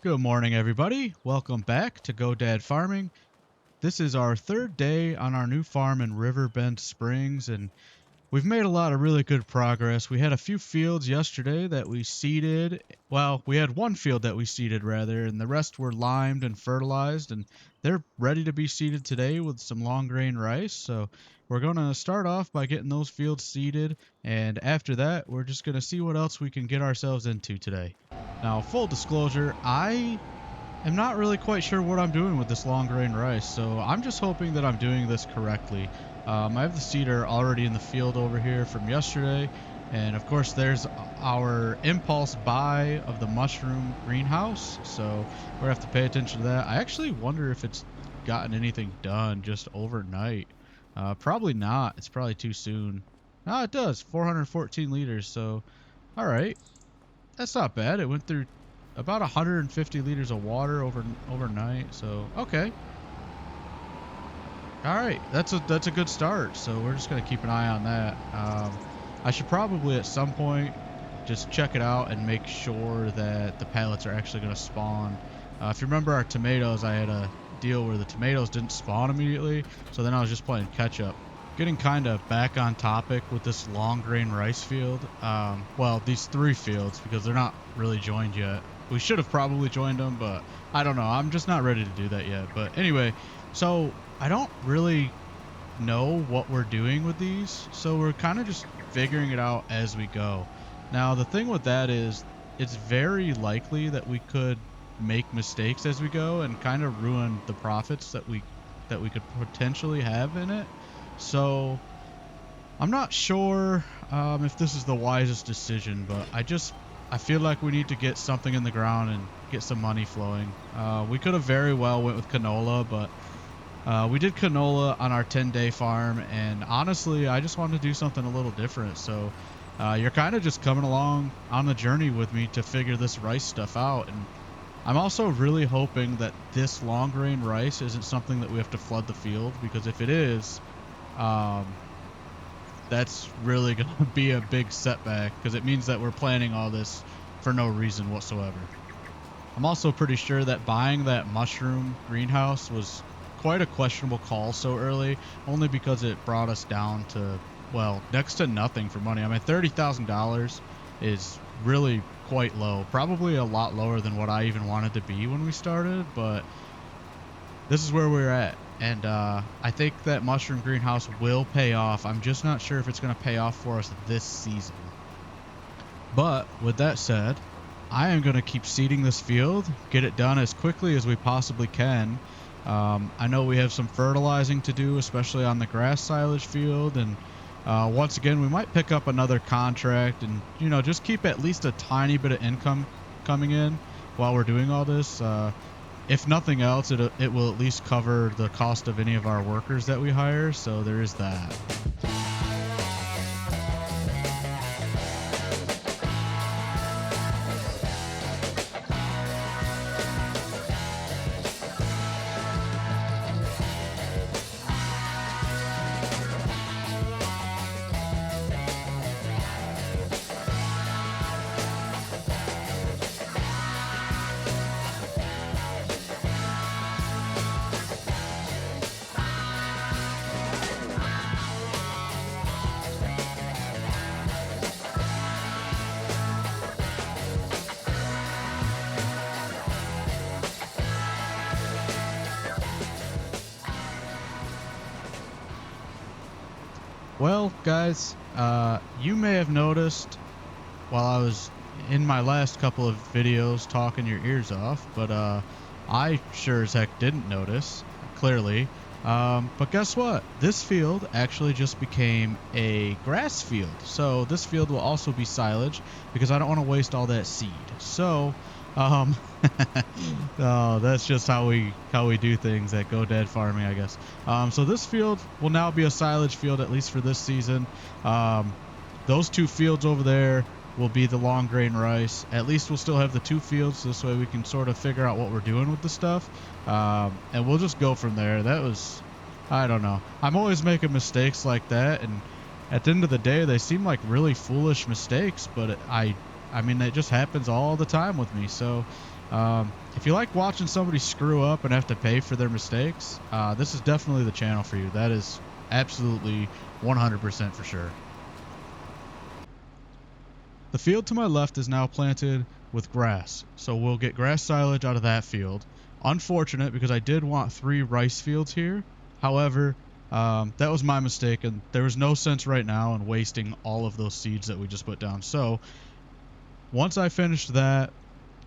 Good morning, everybody. Welcome back to GoDad Farming. This is our third day on our new farm in Riverbend Springs, and we've made a lot of really good progress. We had a few fields yesterday that we seeded. Well, we had one field that we seeded, rather, and the rest were limed and fertilized, and they're ready to be seeded today with some long grain rice. So we're going to start off by getting those fields seeded, and after that, we're just going to see what else we can get ourselves into today. Now, full disclosure, I am not really quite sure what I'm doing with this long grain rice, so I'm just hoping that I'm doing this correctly. I have the seeder already in the field over here from yesterday, and of course there's our impulse buy of the mushroom greenhouse, so we're gonna have to pay attention to that. I actually wonder if it's gotten anything done just overnight. Probably not. It's probably too soon. No, it does. 414 liters, so all right. That's not bad. It went through about 150 liters of water overnight. So okay, all right, that's a good start. So we're just gonna keep an eye on that. I should probably at some point just check it out and make sure that the pellets are actually gonna spawn. If you remember our tomatoes, I had a deal where the tomatoes didn't spawn immediately, so then I was just playing catch up. Getting kind of back on topic with this long grain rice field. Well, these three fields, because they're not really joined yet. We should have probably joined them, but I don't know. I'm just not ready to do that yet. But anyway, so I don't really know what we're doing with these, so we're kind of just figuring it out as we go. Now, the thing with that is it's very likely that we could make mistakes as we go and kind of ruin the profits that we could potentially have in it. So I'm not sure if this is the wisest decision, but I feel like we need to get something in the ground and get some money flowing. We could have very well went with canola, but we did canola on our 10-day farm, and honestly, I just wanted to do something a little different. So you're kind of just coming along on the journey with me to figure this rice stuff out, and I'm also really hoping that this long grain rice isn't something that we have to flood the field, because if it is, that's really going to be a big setback, because it means that we're planning all this for no reason whatsoever. I'm also pretty sure that buying that mushroom greenhouse was quite a questionable call so early, only because it brought us down to, well, next to nothing for money. I mean, $30,000 is really quite low, probably a lot lower than what I even wanted to be when we started, but this is where we're at. And I think that mushroom greenhouse will pay off. I'm just not sure if it's going to pay off for us this season. But with that said, I am going to keep seeding this field, get it done as quickly as we possibly can. I know we have some fertilizing to do, especially on the grass silage field. And once again, we might pick up another contract and, just keep at least a tiny bit of income coming in while we're doing all this. If nothing else, it will at least cover the cost of any of our workers that we hire, so there is that. Well, guys, you may have noticed while I was in my last couple of videos talking your ears off, but I sure as heck didn't notice, clearly. But guess what? This field actually just became a grass field. So this field will also be silage because I don't want to waste all that seed. So, oh, that's just how we do things at GoDad Farming, I guess. So this field will now be a silage field, at least for this season. Those two fields over there will be the long grain rice. At least we'll still have the two fields, so this way we can sort of figure out what we're doing with the stuff. And we'll just go from there. I don't know. I'm always making mistakes like that, and at the end of the day, they seem like really foolish mistakes, but I mean, it just happens all the time with me. So If you like watching somebody screw up and have to pay for their mistakes, this is definitely the channel for you. That is absolutely 100% for sure. The field to my left is now planted with grass, so we'll get grass silage out of that field. Unfortunate, because I did want 3 rice fields here. However, that was my mistake, and there was no sense right now in wasting all of those seeds that we just put down. So once I finished that,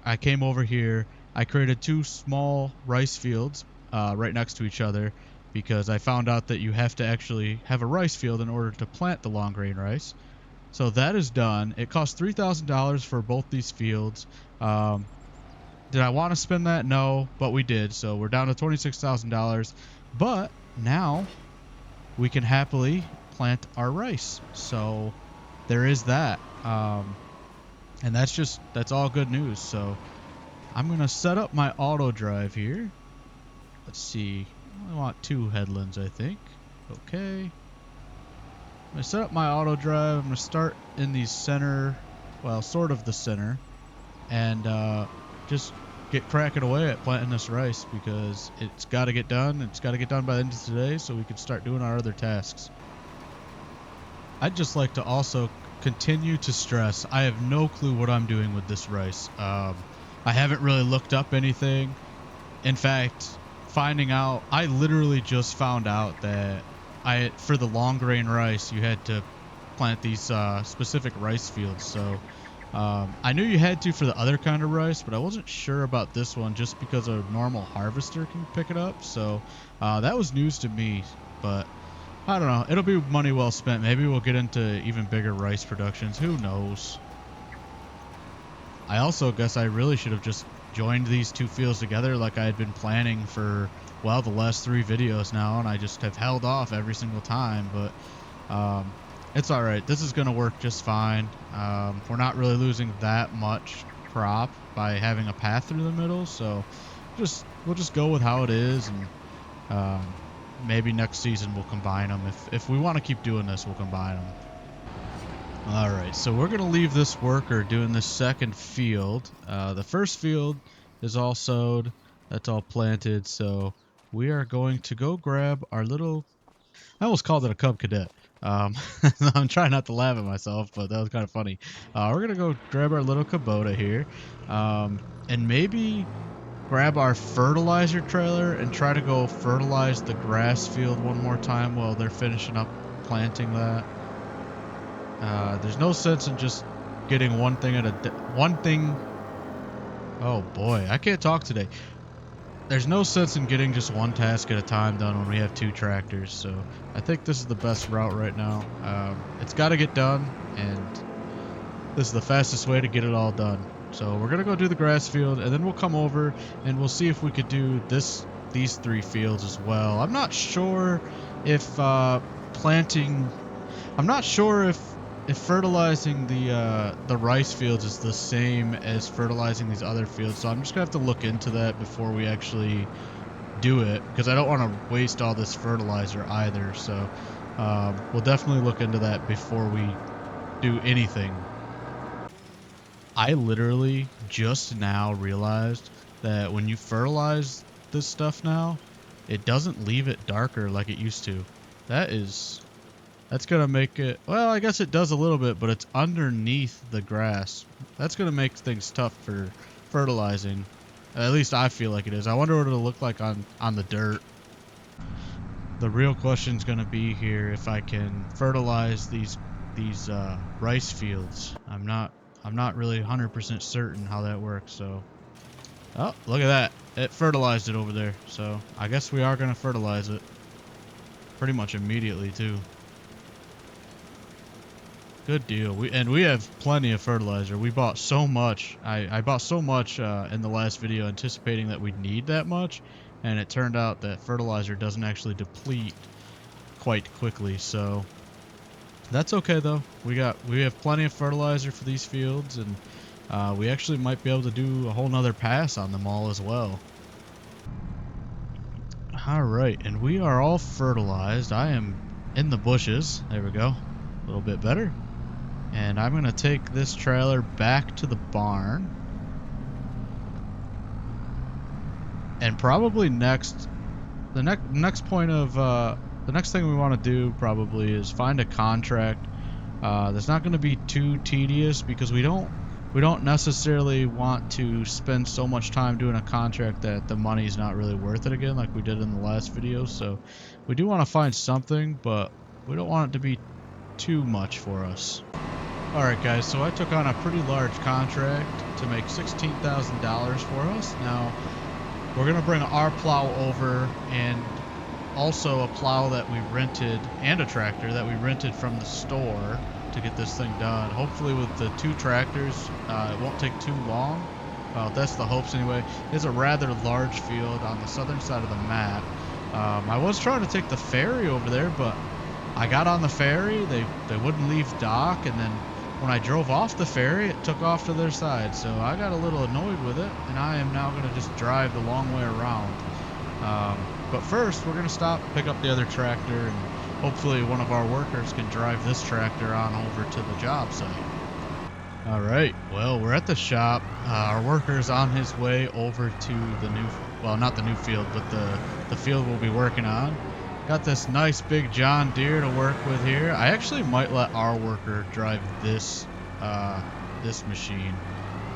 I came over here. I created 2 small rice fields right next to each other, because I found out that you have to actually have a rice field in order to plant the long grain rice. So that is done. It cost $3,000 for both these fields. Did I want to spend that? No, but we did. So we're down to $26,000. But now we can happily plant our rice. So there is that. And that's all good news. So I'm going to set up my auto drive here. Let's see. I want 2 headlands, I think. Okay. I'm going to set up my auto drive. I'm going to start in the center, well, sort of the center, and just get cracking away at planting this rice, because it's got to get done. It's got to get done by the end of today so we can start doing our other tasks. I'd just like to also continue to stress, I have no clue what I'm doing with this rice. I haven't really looked up anything. In fact, I literally just found out that for the long grain rice, you had to plant these specific rice fields. So I knew you had to for the other kind of rice, but I wasn't sure about this one just because a normal harvester can pick it up. So that was news to me, but I don't know. It'll be money well spent. Maybe we'll get into even bigger rice productions. Who knows? I also guess I really should have just joined these 2 fields together like I had been planning for, well, the last 3 videos now, and I just have held off every single time. But it's all right. This is going to work just fine. We're not really losing that much crop by having a path through the middle, so we'll just go with how it is, and maybe next season we'll combine them. If we want to keep doing this, we'll combine them. All right, so we're going to leave this worker doing this second field. The first field is all sowed. That's all planted, so we are going to go grab our little... I almost called it a Cub Cadet. I'm trying not to laugh at myself, but that was kind of funny. We're going to go grab our little Kubota here, and maybe grab our fertilizer trailer and try to go fertilize the grass field one more time while they're finishing up planting that. There's no sense in just getting one thing at a Oh boy, I can't talk today. There's no sense in getting just one task at a time done when we have 2 tractors. So I think this is the best route right now. It's got to get done, and this is the fastest way to get it all done. So we're gonna go do the grass field, and then we'll come over and we'll see if we could do these 3 fields as well. I'm not sure if fertilizing the rice fields is the same as fertilizing these other fields, so I'm just gonna have to look into that before we actually do it, because I don't want to waste all this fertilizer either. So we'll definitely look into that before we do anything. I literally just now realized that when you fertilize this stuff now, it doesn't leave it darker like it used to. That's going to make it, well, I guess it does a little bit, but it's underneath the grass. That's going to make things tough for fertilizing. At least I feel like it is. I wonder what it'll look like on the dirt. The real question is going to be here if I can fertilize these rice fields. I'm not really 100% certain how that works, so. Oh, look at that. It fertilized it over there. So I guess we are going to fertilize it pretty much immediately too. Good deal. We have plenty of fertilizer. We bought so much. I bought so much in the last video anticipating that we'd need that much, and it turned out that fertilizer doesn't actually deplete quite quickly, so that's okay though. We have plenty of fertilizer for these fields, and we actually might be able to do a whole nother pass on them all as well. Alright, and we are all fertilized. I am in the bushes. There we go. A little bit better. And I'm going to take this trailer back to the barn. And probably next, next point of the next thing we want to do probably is find a contract that's not going to be too tedious, because we don't necessarily want to spend so much time doing a contract that the money's not really worth it again, like we did in the last video. So we do want to find something, but we don't want it to be too much for us. Alright guys, so I took on a pretty large contract to make $16,000 for us. Now, we're going to bring our plow over, and also a plow that we rented, and a tractor that we rented from the store to get this thing done. Hopefully with the 2 tractors, it won't take too long. Well, that's the hopes anyway. It's a rather large field on the southern side of the map. I was trying to take the ferry over there, but I got on the ferry, they wouldn't leave dock, and then when I drove off the ferry, it took off to their side. So I got a little annoyed with it, and I am now going to just drive the long way around. But first, we're going to stop, pick up the other tractor, and hopefully one of our workers can drive this tractor on over to the job site. Alright, well, we're at the shop. Our worker's on his way over to the new, well, not the new field, but the field we'll be working on. Got this nice big John Deere to work with here. I actually might let our worker drive this this machine.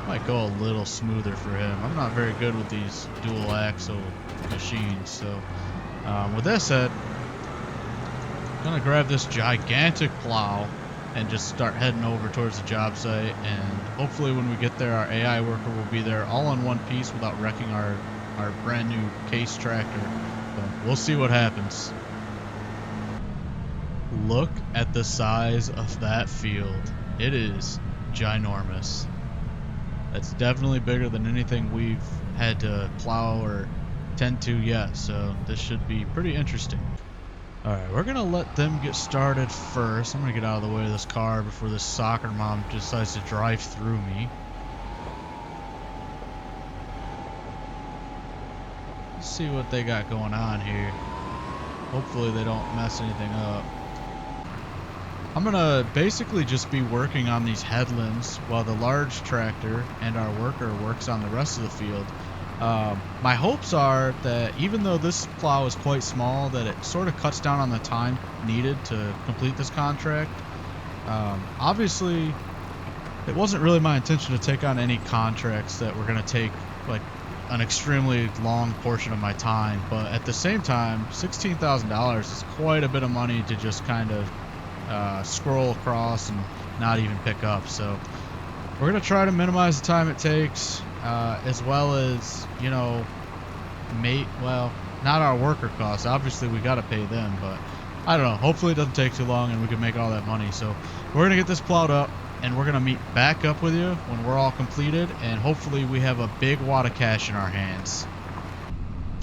Might go a little smoother for him. I'm not very good with these dual axle machines. So with that said, I'm gonna grab this gigantic plow and just start heading over towards the job site, and hopefully when we get there, our AI worker will be there all in one piece without wrecking our brand new case tractor. But we'll see what happens. Look at the size of that field. It is ginormous. That's definitely bigger than anything we've had to plow or tend to yet, so this should be pretty interesting. Alright, we're gonna let them get started first. I'm gonna get out of the way of this car before this soccer mom decides to drive through me. Let's see what they got going on here. Hopefully they don't mess anything up. I'm gonna basically just be working on these headlands while the large tractor and our worker works on the rest of the field. My hopes are that even though this plow is quite small, that it sort of cuts down on the time needed to complete this contract. Obviously, it wasn't really my intention to take on any contracts that were gonna take like an extremely long portion of my time, but at the same time, $16,000 is quite a bit of money to just kind of scroll across and not even pick up. So we're gonna try to minimize the time it takes, as well as, you know, well, not our worker costs. Obviously we gotta pay them, but I don't know, hopefully it doesn't take too long and we can make all that money. So we're gonna get this plowed up, and we're gonna meet back up with you when we're all completed, and hopefully we have a big wad of cash in our hands.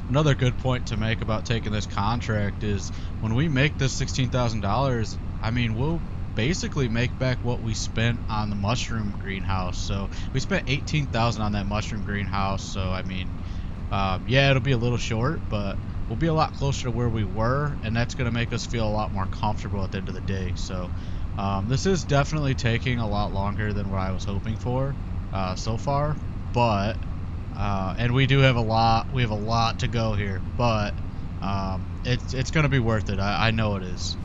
Another good point to make about taking this contract is when we make this $16,000, I mean, we'll basically make back what we spent on the mushroom greenhouse. So we spent $18,000 on that mushroom greenhouse. So I mean, yeah, it'll be a little short, but we'll be a lot closer to where we were, and that's going to make us feel a lot more comfortable at the end of the day. So this is definitely taking a lot longer than what I was hoping for so far, but and we do have a lot to go here, but it's going to be worth it. I know it is.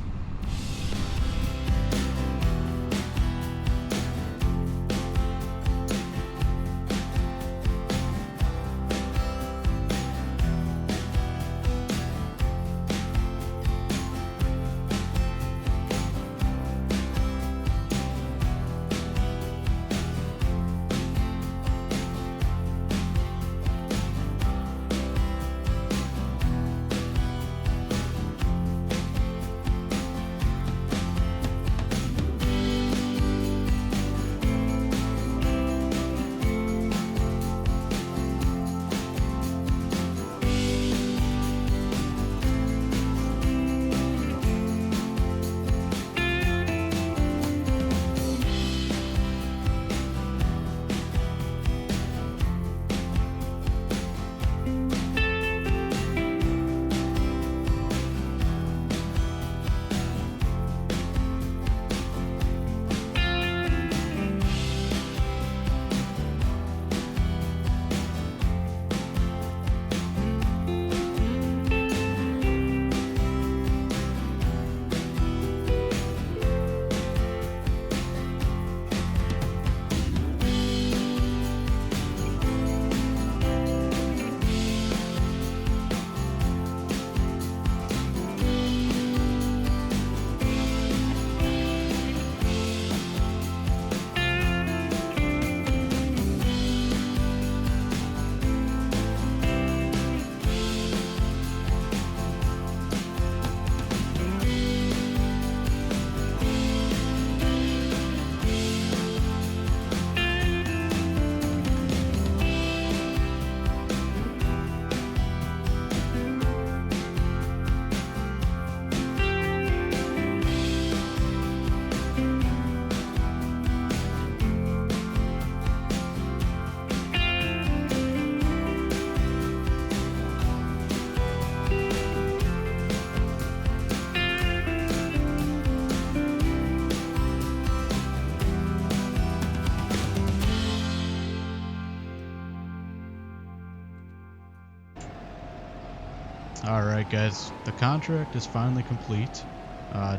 Alright guys, the contract is finally complete.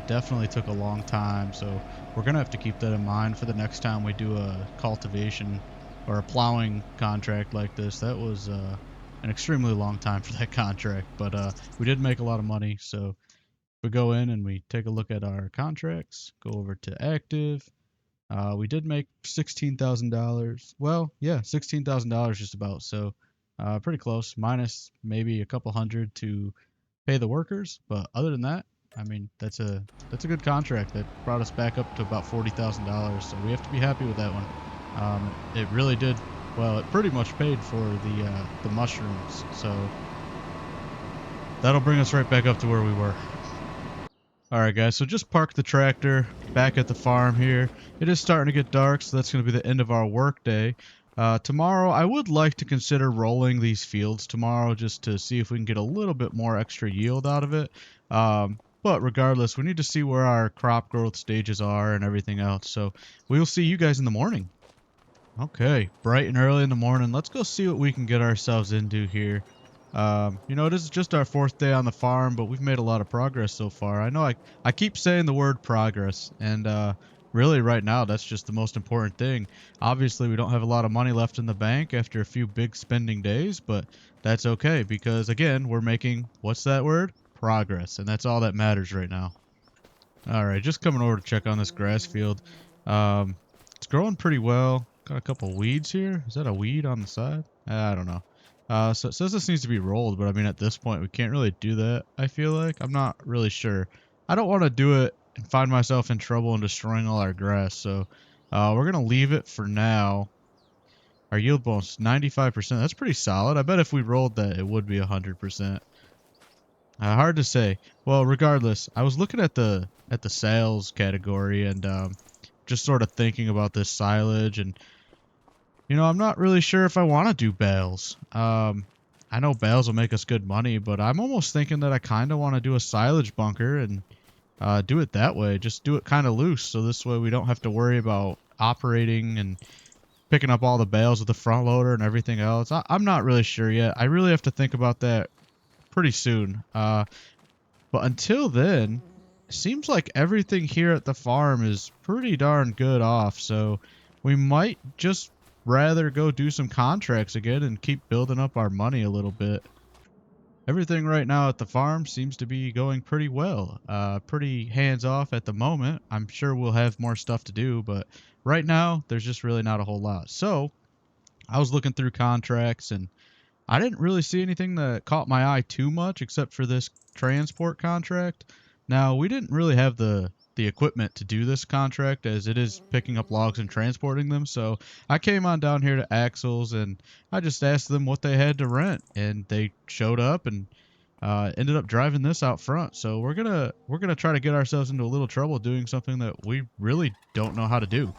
Definitely took a long time, so we're going to have to keep that in mind for the next time we do a cultivation or a plowing contract like this. That was an extremely long time for that contract, but we did make a lot of money, so we go in and we take a look at our contracts, go over to active. We did make $16,000. Well, yeah, $16,000 just about, so pretty close, minus maybe a couple hundred to pay the workers, but other than that, I mean, that's a good contract that brought us back up to about $40,000. So we have to be happy with that one. It really did. Well, it pretty much paid for the mushrooms, so that'll bring us right back up to where we were. Alright guys, so just parked the tractor back at the farm here. It is starting to get dark, so that's going to be the end of our work day. Tomorrow, I would like to consider rolling these fields tomorrow just to see if we can get a little bit more extra yield out of it. But regardless, we need to see where our crop growth stages are and everything else. So we will see you guys in the morning. Okay, bright and early in the morning. Let's go see what we can get ourselves into here. This is just our fourth day on the farm, but we've made a lot of progress so far. I know I keep saying the word progress, and really right now that's just the most important thing. Obviously, we don't have a lot of money left in the bank after a few big spending days, but that's okay because, again, we're making, what's that word? Progress, and that's all that matters right now. All right, just coming over to check on this grass field. It's growing pretty well. Got a couple weeds here. Is that a weed on the side? I don't know. So it says this needs to be rolled, but I mean at this point we can't really do that, I feel like. I'm not really sure. I don't want to do it and find myself in trouble and destroying all our grass, so we're going to leave it for now. Our yield bonus 95%. That's pretty solid. I bet if we rolled that it would be 100%. Hard to say. Well, regardless, I was looking at the sales category and just sort of thinking about this silage, and I'm not really sure if I want to do bales. I know bales will make us good money, but I'm almost thinking that I kind of want to do a silage bunker and do it that way. Just do it kind of loose, so this way we don't have to worry about operating and picking up all the bales with the front loader and everything else. I'm not really sure yet. I really have to think about that pretty soon. But until then, it seems like everything here at the farm is pretty darn good off, so we might just rather go do some contracts again and keep building up our money a little bit. Everything right now at the farm seems to be going pretty well. Pretty hands off at the moment. I'm sure we'll have more stuff to do, but right now there's just really not a whole lot. So I was looking through contracts and I didn't really see anything that caught my eye too much except for this transport contract. Now, we didn't really have the equipment to do this contract as it is picking up logs and transporting them. So I came on down here to Axel's and I just asked them what they had to rent, and they showed up and ended up driving this out front. So we're gonna try to get ourselves into a little trouble doing something that we really don't know how to do.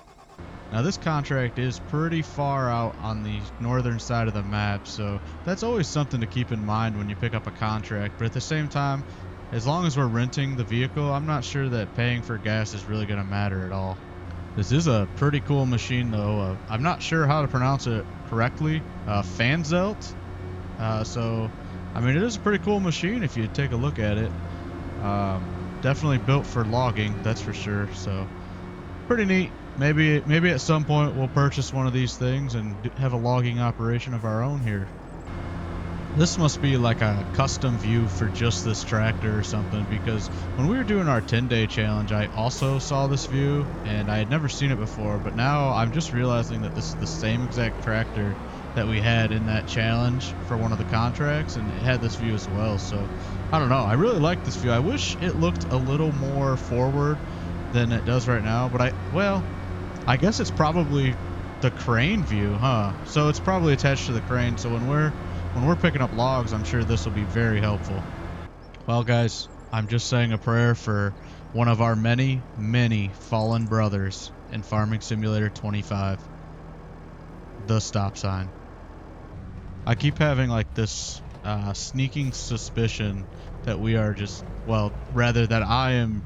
Now this contract is pretty far out on the northern side of the map, so that's always something to keep in mind when you pick up a contract. But at the same time, as long as we're renting the vehicle, I'm not sure that paying for gas is really going to matter at all. This is a pretty cool machine though. I'm not sure how to pronounce it correctly. Fanzelt. So, I mean, it is a pretty cool machine if you take a look at it. Definitely built for logging, that's for sure. So, pretty neat. Maybe at some point we'll purchase one of these things and have a logging operation of our own here. This must be like a custom view for just this tractor or something, because when we were doing our 10-day challenge, I also saw this view and I had never seen it before, but now I'm just realizing that this is the same exact tractor that we had in that challenge for one of the contracts, and it had this view as well. So I don't know, I really like this view. I wish it looked a little more forward than it does right now, but I guess it's probably the crane view, huh? So it's probably attached to the crane, so when we're picking up logs, I'm sure this will be very helpful. Well, guys, I'm just saying a prayer for one of our many, many fallen brothers in Farming Simulator 25. The stop sign. I keep having like this sneaking suspicion that we are rather that I am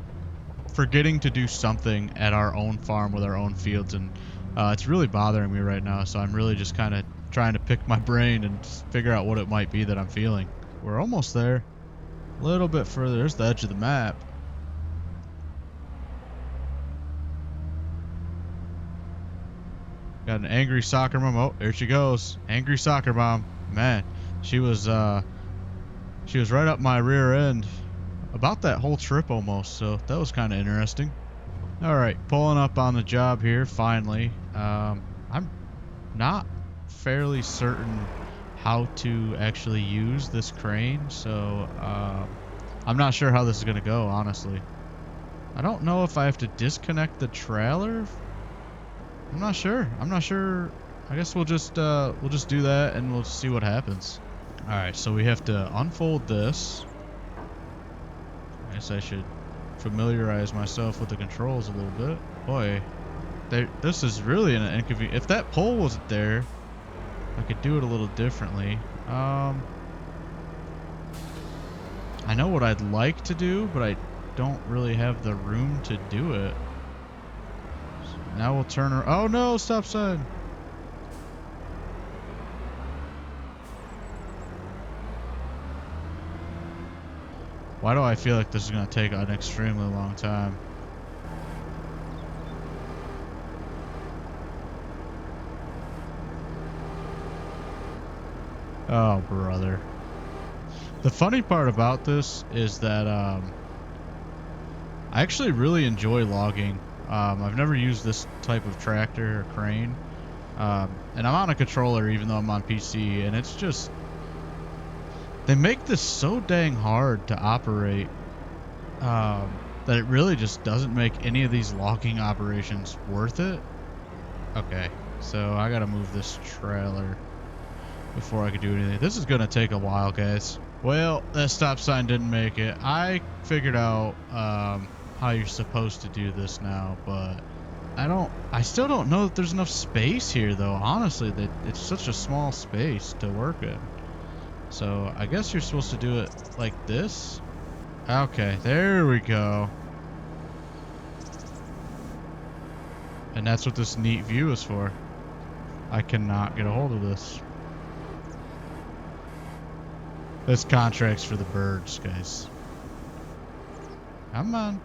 forgetting to do something at our own farm with our own fields, and it's really bothering me right now, so I'm really just kind of trying to pick my brain and figure out what it might be that I'm feeling. We're almost there. A little bit further. There's the edge of the map. Got an angry soccer mom. Oh, there she goes. Angry soccer mom. Man, she was right up my rear end about that whole trip almost, so that was kind of interesting. All right, pulling up on the job here finally. I'm not fairly certain how to actually use this crane, so I'm not sure how this is gonna go, honestly. I don't know if I have to disconnect the trailer. I'm not sure. I guess we'll just do that and we'll see what happens. All right, so we have to unfold this. I guess I should familiarize myself with the controls a little bit. Boy, this is really an inconvenience. If that pole wasn't there, I could do it a little differently. I know what I'd like to do, but I don't really have the room to do it. So now we'll turn her. Oh no, stop sign. Why do I feel like this is going to take an extremely long time? Oh, brother. The funny part about this is that I actually really enjoy logging. I've never used this type of tractor or crane. And I'm on a controller even though I'm on PC, and it's just... They make this so dang hard to operate that it really just doesn't make any of these logging operations worth it. Okay, so I gotta move this trailer before I can do anything. This is gonna take a while, guys. Well, that stop sign didn't make it. I figured out how you're supposed to do this now, but I still don't know that there's enough space here, though. Honestly, that it's such a small space to work in. So I guess you're supposed to do it like this. Okay, there we go. And that's what this neat view is for. I cannot get a hold of this. This contract's for the birds, guys. Come on.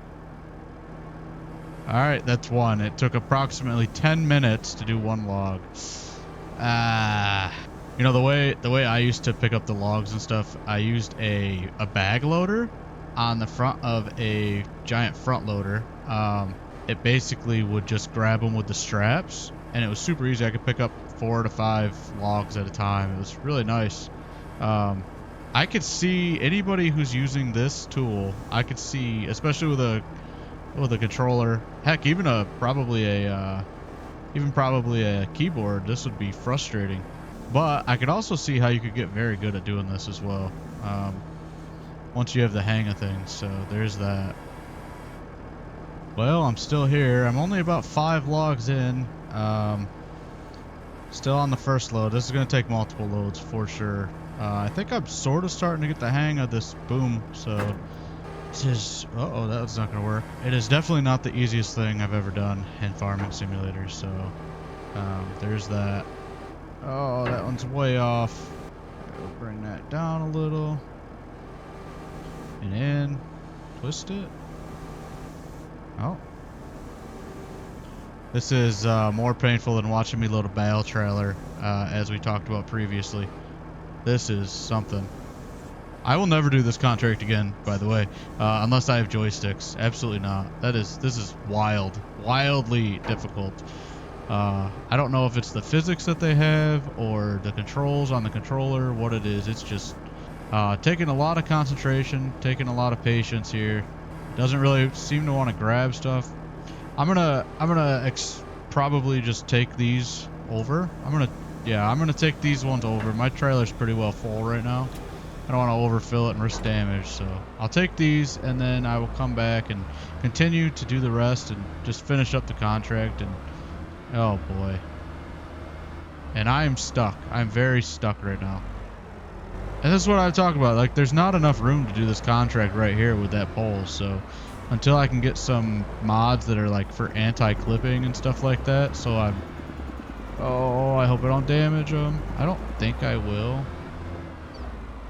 Alright, that's one. It took approximately 10 minutes to do one log. You know, the way I used to pick up the logs and stuff, I used a bag loader on the front of a giant front loader. It basically would just grab them with the straps, and it was super easy. I could pick up 4 to 5 logs at a time. It was really nice. I could see anybody who's using this tool. I could see, especially with a controller. Heck, even probably a keyboard. This would be frustrating. But I could also see how you could get very good at doing this as well. Once you have the hang of things. So there's that. Well, I'm still here. I'm only about 5 logs in. Still on the first load. This is going to take multiple loads for sure. I think I'm sort of starting to get the hang of this boom. So this is... Uh-oh, that's not going to work. It is definitely not the easiest thing I've ever done in Farming Simulator. So there's that. Oh, that one's way off. I'll bring that down a little. And in. Twist it. Oh. This is more painful than watching me load a bale trailer, as we talked about previously. This is something. I will never do this contract again, by the way, unless I have joysticks. Absolutely not. This is wild. Wildly difficult. I don't know if it's the physics that they have or the controls on the controller, what it is. It's just taking a lot of concentration, taking a lot of patience here. Doesn't really seem to want to grab stuff. I'm gonna probably just take these over. I'm gonna take these ones over. My trailer's pretty well full right now. I don't want to overfill it and risk damage, so I'll take these and then I will come back and continue to do the rest and just finish up the contract. And oh boy. And I am stuck. I'm very stuck right now. And this is what I talk about. Like, there's not enough room to do this contract right here with that pole. So until I can get some mods that are like for anti-clipping and stuff like that. So I hope I don't damage them. I don't think I will.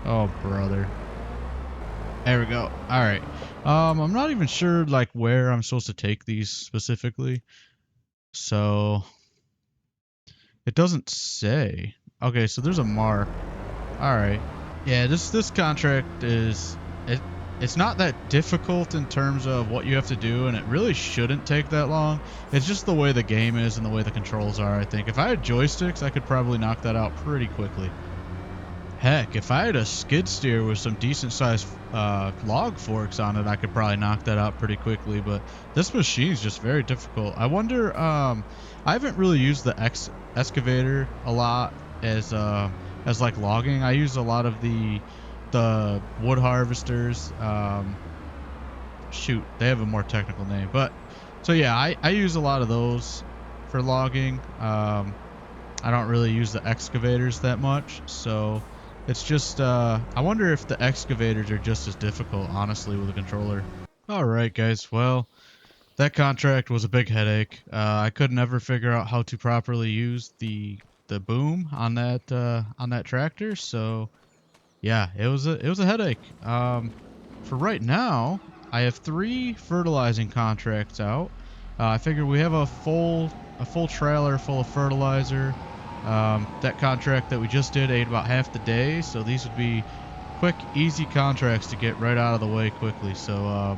Oh, brother. There we go. All right. I'm not even sure like where I'm supposed to take these specifically. So it doesn't say. Okay, so there's a mark. All right. Yeah, this contract is it it's not that difficult in terms of what you have to do, and it really shouldn't take that long. It's just the way the game is and the way the controls are, I think. If I had joysticks, I could probably knock that out pretty quickly. Heck, if I had a skid steer with some decent sized log forks on it, I could probably knock that out pretty quickly. But this machine's just very difficult. I wonder. I haven't really used the excavator a lot as like logging. I use a lot of the wood harvesters. Shoot, they have a more technical name, but so yeah, I use a lot of those for logging. I don't really use the excavators that much, so it's just I wonder if the excavators are just as difficult, honestly, with a controller. All right, guys. Well, that contract was a big headache. I could never figure out how to properly use the boom on that tractor, so yeah, it was a headache. For right now, I have 3 fertilizing contracts out. I figure we have a full trailer full of fertilizer. That contract that we just did ate about half the day, so these would be quick, easy contracts to get right out of the way quickly. So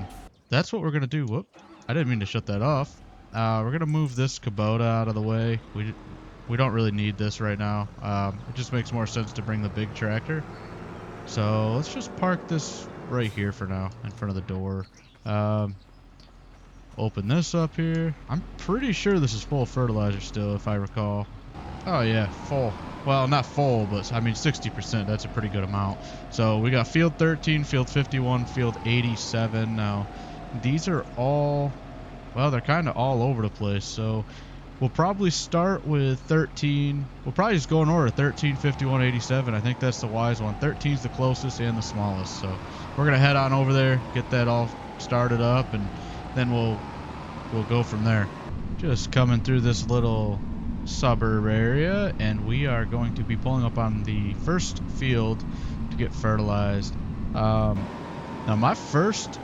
that's what we're gonna do. Whoop! I didn't mean to shut that off. We're gonna move this Kubota out of the way. We don't really need this right now. It just makes more sense to bring the big tractor. So let's just park this right here for now, in front of the door. Um, Open this up here. I'm pretty sure this is full of fertilizer still, if I recall. Oh yeah, full. Well, not full, but I mean 60%. That's a pretty good amount. So we got field 13, field 51, field 87. Now, these are all, well, they're kind of all over the place. So we'll probably start with 13. We'll probably just go in order: 13, 51, 87. I think that's the wise one. 13 is the closest and the smallest. So we're gonna head on over there, get that all started up, and then we'll go from there. Just coming through this little suburb area, and we are going to be pulling up on the first field to get fertilized. Now my first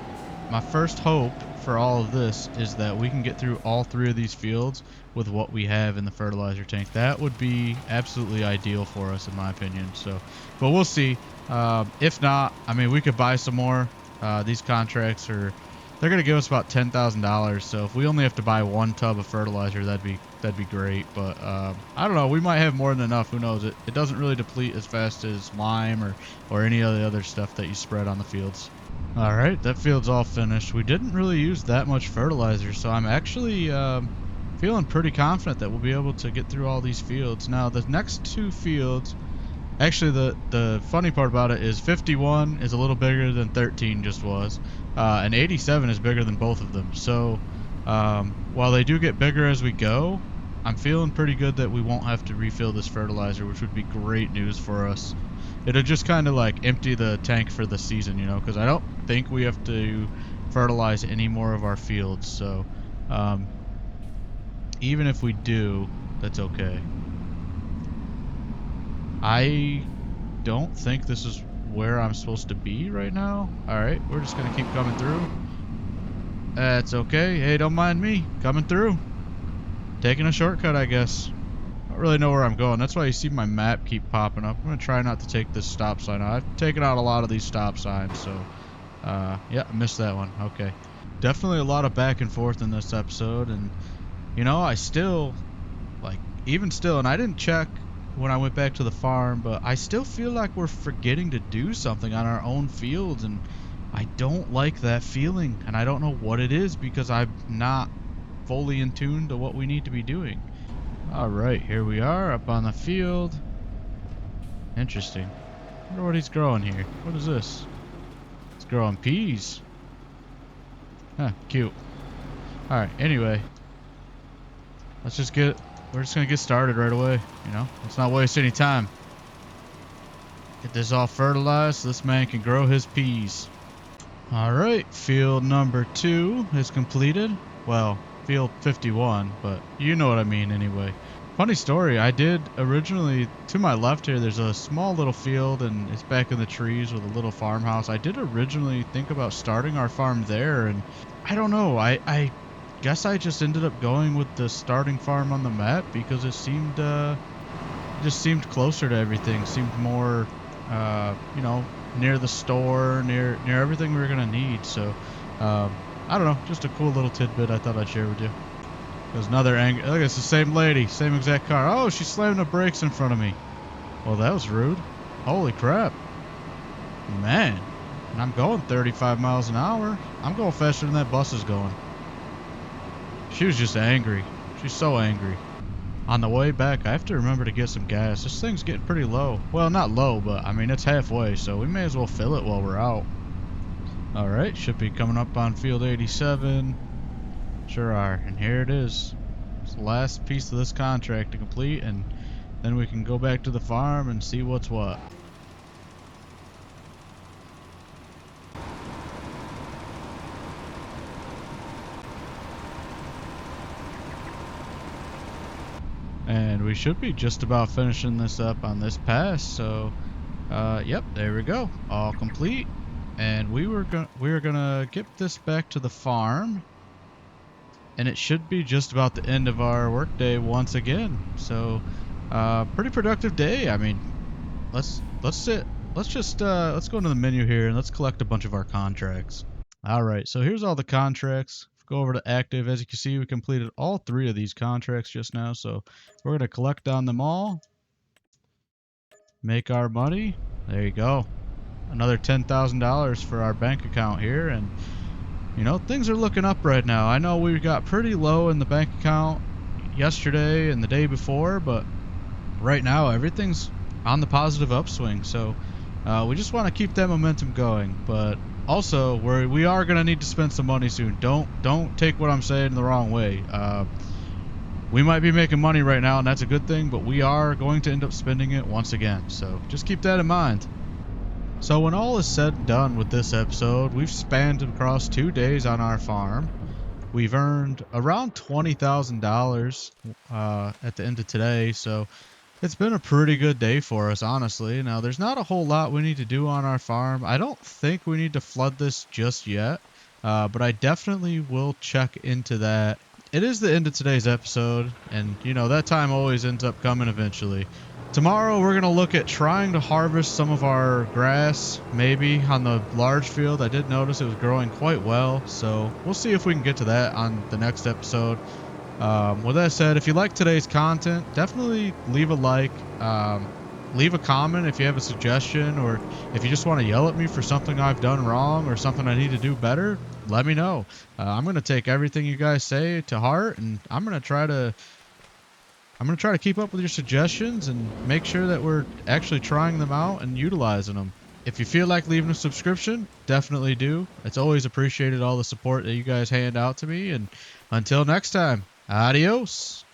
hope for all of this is that we can get through all 3 of these fields with what we have in the fertilizer tank. That would be absolutely ideal for us, in my opinion. So, but we'll see. If not, I mean, we could buy some more. These contracts they're gonna give us about $10,000. So if we only have to buy 1 tub of fertilizer, that'd be great. But I don't know. We might have more than enough. Who knows? It doesn't really deplete as fast as lime or any of the other stuff that you spread on the fields. All right, that field's all finished. We didn't really use that much fertilizer, so I'm actually feeling pretty confident that we'll be able to get through all these fields. Now, the next 2 fields, actually, the funny part about it is 51 is a little bigger than 13 just was, and 87 is bigger than both of them. So while they do get bigger as we go, I'm feeling pretty good that we won't have to refill this fertilizer, which would be great news for us. It'll just kind of like empty the tank for the season, you know, because I don't think we have to fertilize any more of our fields. So even if we do, that's okay. I don't think this is where I'm supposed to be right now. Alright, we're just going to keep coming through. That's okay. Hey, don't mind me. Coming through. Taking a shortcut, I guess. I don't really know where I'm going. That's why you see my map keep popping up. I'm going to try not to take this stop sign out. I've taken out a lot of these stop signs, so yeah, I missed that one. Okay. Definitely a lot of back and forth in this episode, and you know, I still, like, even still, and I didn't check when I went back to the farm, but I still feel like we're forgetting to do something on our own fields, and I don't like that feeling, and I don't know what it is because I'm not fully in tune to what we need to be doing. Alright, here we are up on the field. Interesting. I wonder what he's growing here. What is this? It's growing peas. Huh, cute. Alright, anyway. We're just gonna get started right away, you know? Let's not waste any time. Get this all fertilized so this man can grow his peas. Alright, field number 2 is completed. Well, field 51, but you know what I mean anyway. Funny story, I did originally, to my left here, there's a small little field and it's back in the trees with a little farmhouse. I did originally think about starting our farm there, and I don't know, I guess I just ended up going with the starting farm on the map because it seemed, just seemed closer to everything, seemed more, you know, near the store, near everything we were gonna need. So, I don't know, just a cool little tidbit I thought I'd share with you. There's another angry. Look, it's the same lady, same exact car. Oh, she slammed the brakes in front of me. Well, that was rude. Holy crap. Man. And I'm going 35 miles an hour. I'm going faster than that bus is going. She was just angry. She's so angry. On the way back, I have to remember to get some gas. This thing's getting pretty low. Well, not low, but I mean, it's halfway, so we may as well fill it while we're out. Alright, should be coming up on field 87. Sure are, and here it is. It's the last piece of this contract to complete, and then we can go back to the farm and see what's what. And we should be just about finishing this up on this pass, so yep, there we go, all complete. And we are gonna get this back to the farm, and it should be just about the end of our workday once again. So, pretty productive day. I mean, let's go into the menu here and let's collect a bunch of our contracts. All right, so here's all the contracts. Go over to active. As you can see, we completed all 3 of these contracts just now. So we're gonna collect on them all, make our money. There you go. Another $10,000 for our bank account here, and you know, things are looking up right now. I know we got pretty low in the bank account yesterday and the day before, but right now everything's on the positive upswing. So we just want to keep that momentum going. But also, we are going to need to spend some money soon. Don't take what I'm saying the wrong way. We might be making money right now, and that's a good thing, but we are going to end up spending it once again. So just keep that in mind. So when all is said and done with this episode, we've spanned across 2 days on our farm. We've earned around $20,000 at the end of today, so it's been a pretty good day for us, honestly. Now, there's not a whole lot we need to do on our farm. I don't think we need to flood this just yet, but I definitely will check into that. It is the end of today's episode, and you know, that time always ends up coming eventually. Tomorrow we're going to look at trying to harvest some of our grass, maybe on the large field. I did notice it was growing quite well, so we'll see if we can get to that on the next episode. With that said, if you like today's content, definitely leave a like, leave a comment if you have a suggestion, or if you just want to yell at me for something I've done wrong or something I need to do better, let me know. I'm going to take everything you guys say to heart, and I'm going to try to keep up with your suggestions and make sure that we're actually trying them out and utilizing them. If you feel like leaving a subscription, definitely do. It's always appreciated, all the support that you guys hand out to me. And until next time, adios.